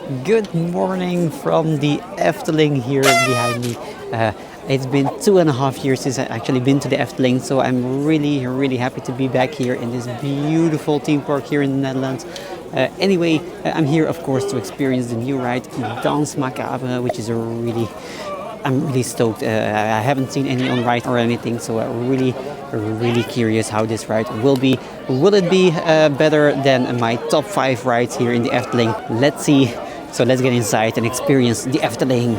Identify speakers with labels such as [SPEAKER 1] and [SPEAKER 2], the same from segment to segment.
[SPEAKER 1] Good morning from the Efteling here behind me. It's been 2.5 years since I actually been to the Efteling, so I'm really happy to be back here in this beautiful theme park here in the Netherlands. Anyway, I'm here of course to experience the new ride Danse Macabre, which is I'm really stoked. I haven't seen any on ride or anything, so I'm really curious how this ride will be. Will it be better than my top 5 rides here in the Efteling? Let's see. So let's get inside and experience the Efteling.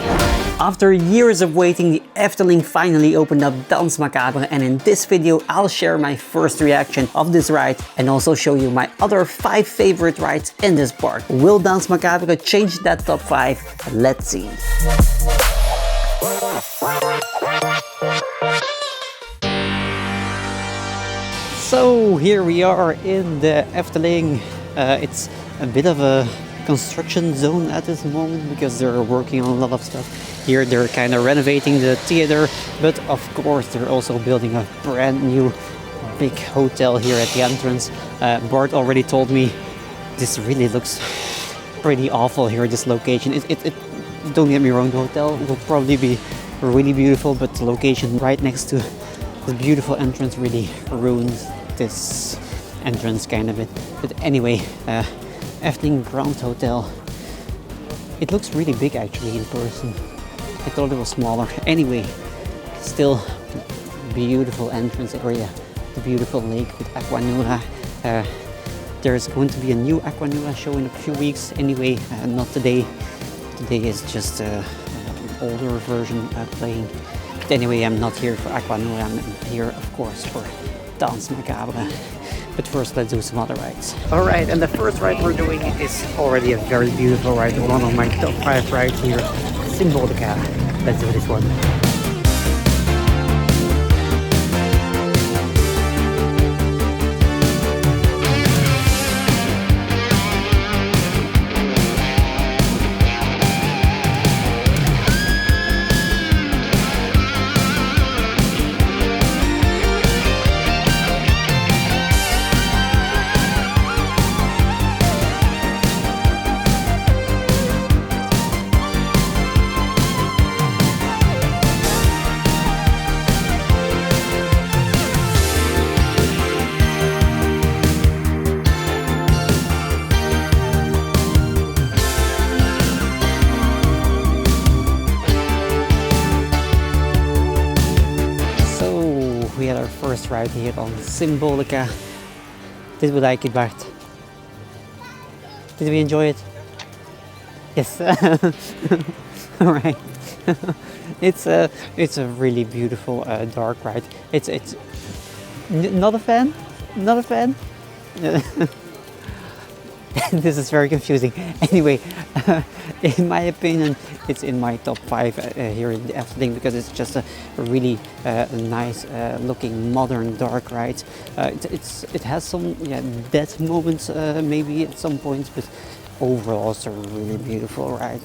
[SPEAKER 1] After years of waiting, the Efteling finally opened up Danse Macabre, and in this video I'll share my first reaction of this ride and also show you my other 5 favorite rides in this park. Will Danse Macabre change that top 5? Let's see. So here we are in the Efteling. It's a bit of a construction zone at this moment because they're working on a lot of stuff. Here they're kind of renovating the theater, but of course they're also building a brand new big hotel here at the entrance. Bart already told me this really looks pretty awful here, this location. Don't get me wrong, the hotel will probably be really beautiful, but the location right next to the beautiful entrance really ruins this entrance kind of it. But anyway, Efteling Grand Hotel. It looks really big actually in person. I thought it was smaller. Anyway, still beautiful entrance area. The beautiful lake with Aquanura. There's going to be a new Aquanura show in a few weeks. Anyway, not today. Today is just an older version playing. But anyway, I'm not here for Aquanura. I'm here, of course, for Danse Macabre. But first, let's do some other rides. Alright, and the first ride we're doing is already a very beautiful ride. One of my top 5 rides here, Symbolica. Let's do this one. We had our first ride here on Symbolica. Did we like it, Bart? Did we enjoy it? Yes. Alright. It's a really beautiful dark ride. It's not a fan? Not a fan? This is very confusing. Anyway, in my opinion, it's in my top 5 here in the Efteling because it's just a really nice looking modern dark ride. It has some dead moments maybe at some points, but overall it's a really beautiful ride.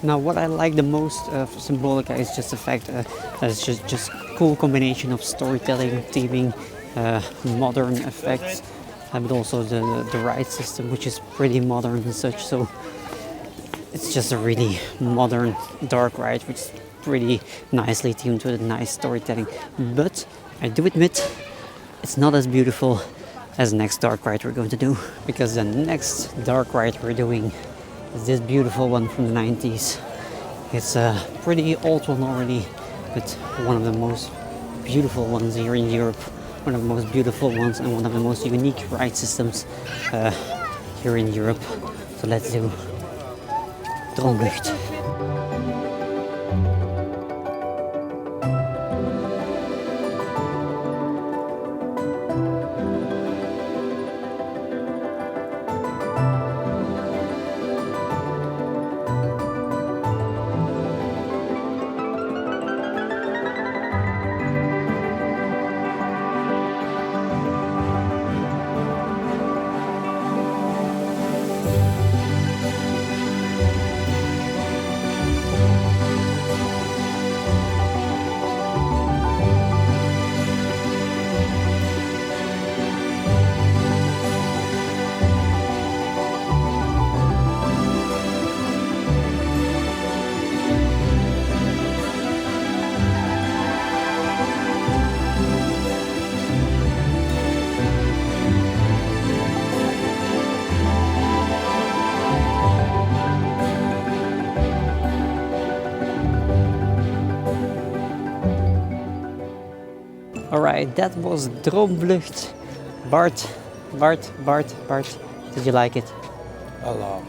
[SPEAKER 1] Now what I like the most of Symbolica is just the fact that it's just cool combination of storytelling, theming, modern effects. But also the ride system, which is pretty modern and such, so it's just a really modern dark ride, which is pretty nicely themed with nice storytelling. But I do admit it's not as beautiful as the next dark ride we're going to do, because the next dark ride we're doing is this beautiful one from the 90s. It's a pretty old one already, but one of the most beautiful ones here in Europe. One of the most beautiful ones and one of the most unique ride systems here in Europe. So let's do Droomvlucht. Alright, that was Droomvlucht. Bart, did you like it?
[SPEAKER 2] A lot.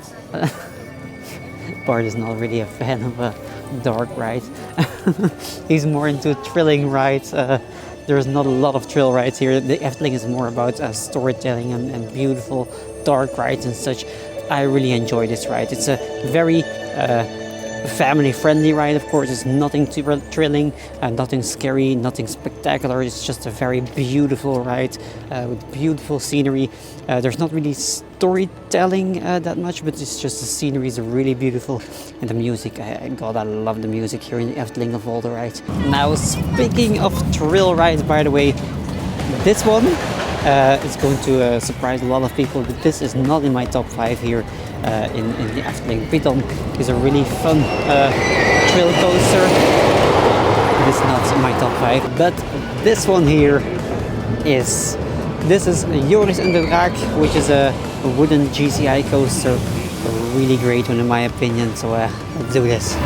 [SPEAKER 1] Bart is not really a fan of a dark ride. He's more into thrilling rides. There's not a lot of thrill rides here. The Efteling is more about storytelling and beautiful dark rides and such. I really enjoy this ride. It's a very family-friendly ride, of course. It's nothing too thrilling, nothing scary, nothing spectacular. It's just a very beautiful ride with beautiful scenery. There's not really storytelling that much, but it's just the scenery is really beautiful. And the music, God, I love the music here in the Efteling of all the rides. Now, speaking of thrill rides, by the way, this one is going to surprise a lot of people, but this is not in my top 5 here in the Efteling. Python is a really fun thrill coaster. This is not my top 5, but this one here is Joris and the Draak, which is a wooden GCI coaster. A really great one in my opinion, so let's do this.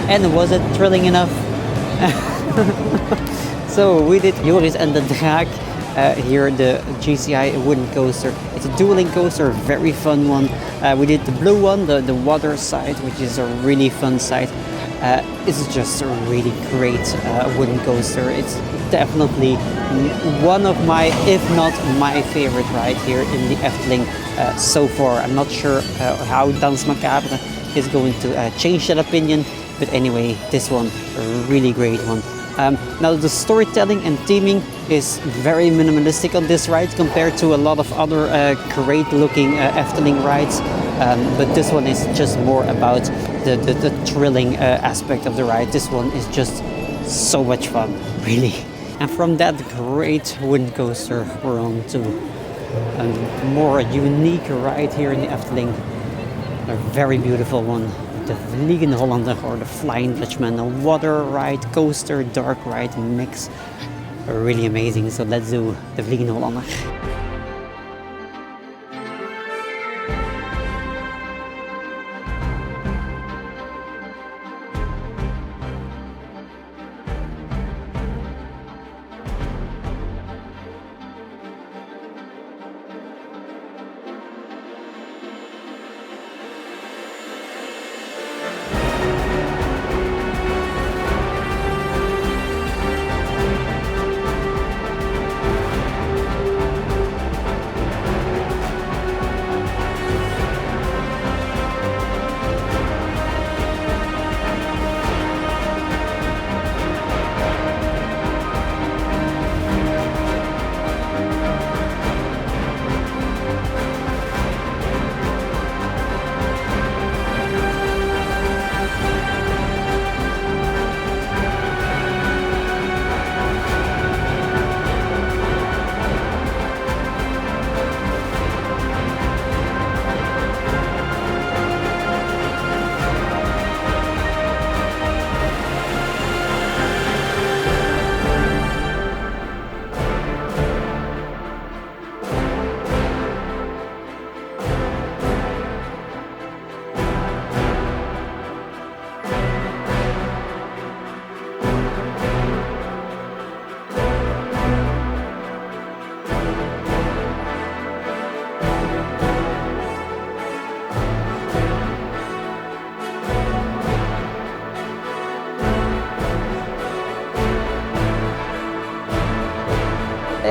[SPEAKER 1] And was it thrilling enough? So we did Joris and the Draak here, the GCI wooden coaster. It's a dueling coaster, very fun one. We did the blue one, the water side, which is a really fun side. It's just a really great wooden coaster. It's definitely one of my, if not my favorite ride here in the Efteling so far. I'm not sure how Danse Macabre is going to change that opinion. But anyway, this one, a really great one. Now the storytelling and theming is very minimalistic on this ride compared to a lot of other great looking Efteling rides. But this one is just more about the thrilling aspect of the ride. This one is just so much fun, really. And from that great wooden coaster, we're on to a more unique ride here in the Efteling. A very beautiful one. The Vliegende Hollander, or the Flying Dutchman, a water ride, coaster, dark ride mix. Really amazing. So let's do the Vliegende Hollander.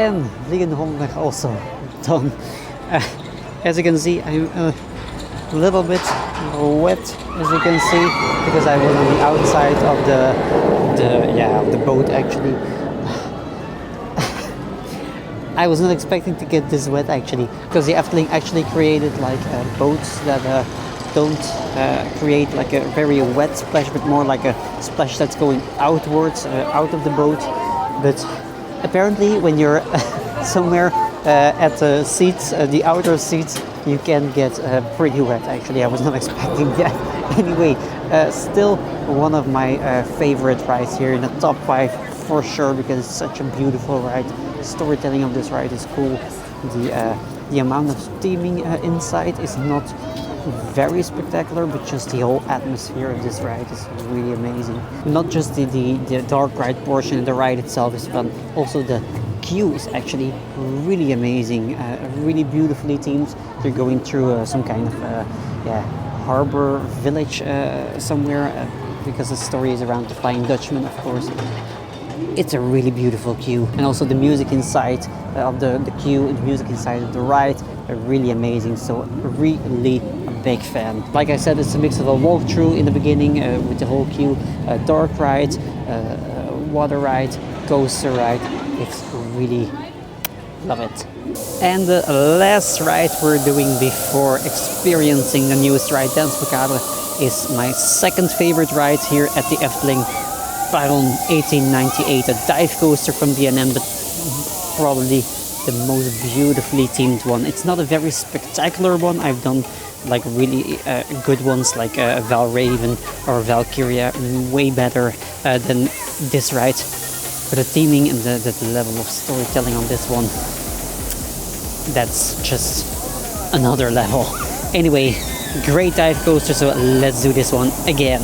[SPEAKER 1] and Vliegende Hollander also done. As you can see, I'm a little bit wet, as you can see, because I was on the outside of the boat actually. I was not expecting to get this wet actually, because the Efteling actually created like boats that don't create like a very wet splash, but more like a splash that's going outwards, out of the boat. But apparently when you're somewhere at the seats, the outer seats, you can get pretty wet actually. I was not expecting that. Anyway, still one of my favorite rides here in the top 5 for sure, because it's such a beautiful ride. Storytelling of this ride is cool. The amount of theming inside is not very spectacular, but just the whole atmosphere of this ride is really amazing. Not just the dark ride portion, the ride itself is fun, also the queue is actually really amazing, really beautifully themed. You're going through some kind of harbor village somewhere, because the story is around the Flying Dutchman, of course. It's a really beautiful queue, and also the music inside of the queue, the music inside of the ride are really amazing. So really a big fan. Like I said, it's a mix of a walkthrough in the beginning with the whole queue, a dark ride, water ride, coaster ride. It's really love it. And the last ride we're doing before experiencing the newest ride, Danse Macabre, is my second favorite ride here at the Efteling. Byron 1898, a dive coaster from B&M, but probably the most beautifully themed one. It's not a very spectacular one. I've done like really good ones like Valraven or Valkyria, way better than this ride. But the theming and the level of storytelling on this one, that's just another level. Anyway, great dive coaster, so let's do this one again.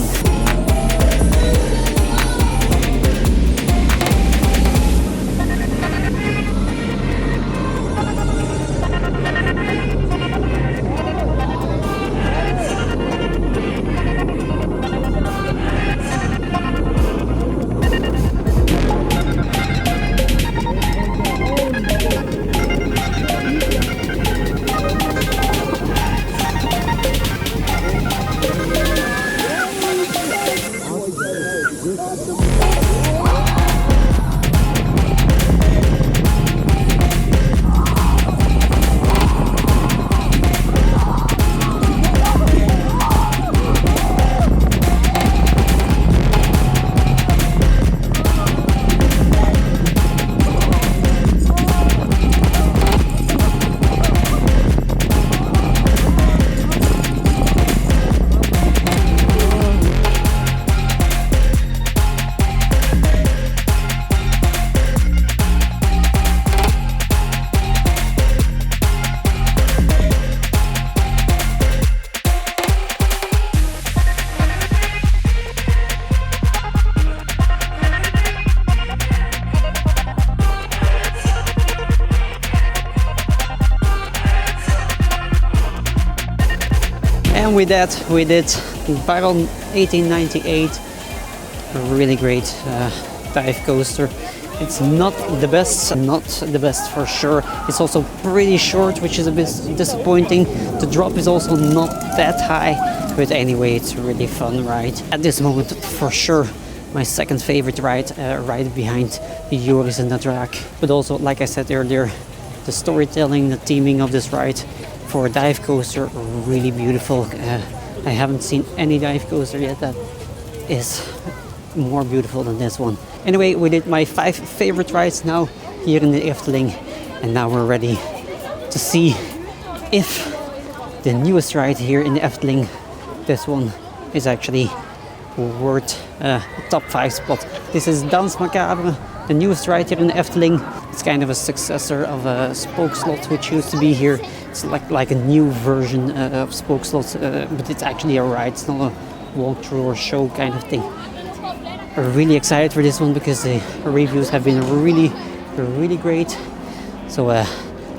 [SPEAKER 1] And with that, we did Byron 1898, a really great dive coaster. It's not the best for sure. It's also pretty short, which is a bit disappointing. The drop is also not that high, but anyway, it's a really fun ride. At this moment, for sure, my second favorite ride, right behind Joris and the Draak. But also, like I said earlier, the storytelling, the theming of this ride for a dive coaster, really beautiful. I haven't seen any dive coaster yet that is more beautiful than this one. Anyway, we did my 5 favorite rides now here in the Efteling, and now we're ready to see if the newest ride here in the Efteling, this one, is actually worth a top 5 spot. This is Danse Macabre, the newest ride here in the Efteling. It's kind of a successor of Spookslot, which used to be here. It's like a new version of Spookslot, but it's actually a ride. It's not a walkthrough or show kind of thing. I'm really excited for this one because the reviews have been really great. So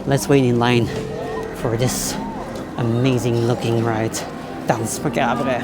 [SPEAKER 1] let's wait in line for this amazing looking ride, Danse Macabre.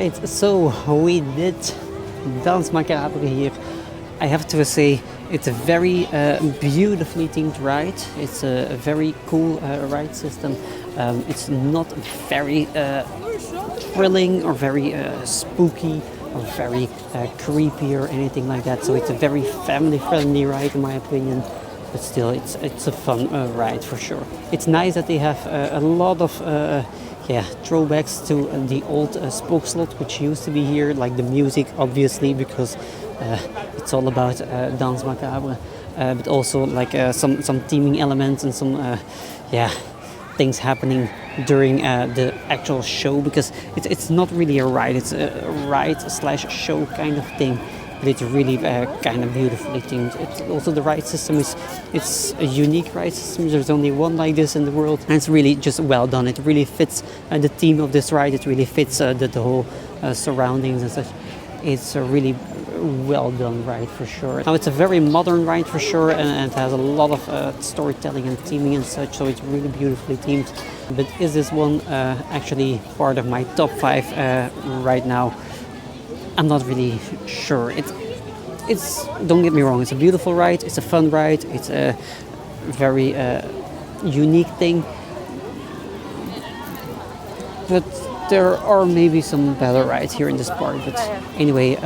[SPEAKER 1] Right, so we did Danse Macabre here. I have to say it's a very beautifully themed ride. It's a very cool ride system. It's not very thrilling or very spooky or very creepy or anything like that. So it's a very family-friendly ride in my opinion. But still, it's a fun ride for sure. It's nice that they have a lot of throwbacks to the old Spookslot, which used to be here, like the music, obviously, because it's all about Danse Macabre, but also like some theming elements and some things happening during the actual show, because it's not really a ride, it's a ride slash show kind of thing. But it's really kind of beautifully themed. It's also the ride system it's a unique ride system. There's only one like this in the world, and it's really just well done. It really fits the theme of this ride. It really fits the whole surroundings and such. It's a really well done ride for sure. Now it's a very modern ride for sure, and it has a lot of storytelling and theming and such. So it's really beautifully themed. But is this one actually part of my top 5 right now? I'm not really sure. It's don't get me wrong, it's a beautiful ride, it's a fun ride, it's a very unique thing. But there are maybe some better rides here in this park. But anyway,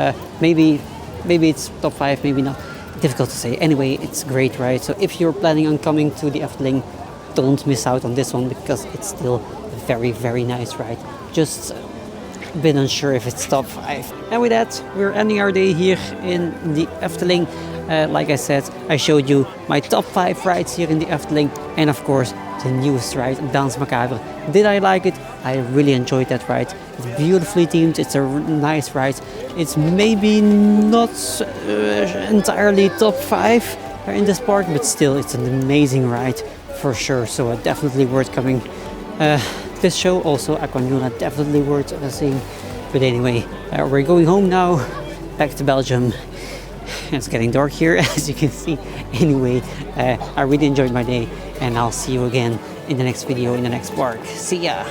[SPEAKER 1] maybe it's top 5, maybe not. Difficult to say. Anyway, it's a great ride. So if you're planning on coming to the Efteling, don't miss out on this one, because it's still a very, very nice ride. Just been unsure if it's top 5. And with that, we're ending our day here in the Efteling. Like I said, I showed you my top 5 rides here in the Efteling, and of course the newest ride, Danse Macabre. Did I like it? I really enjoyed that ride. It's beautifully themed, it's a nice ride. It's maybe not entirely top 5 in this park, but still it's an amazing ride for sure. So definitely worth coming. This show also, Aquanura, definitely worth seeing. But anyway, we're going home now, back to Belgium. It's getting dark here, as you can see. Anyway, I really enjoyed my day, and I'll see you again in the next video in the next park. See ya!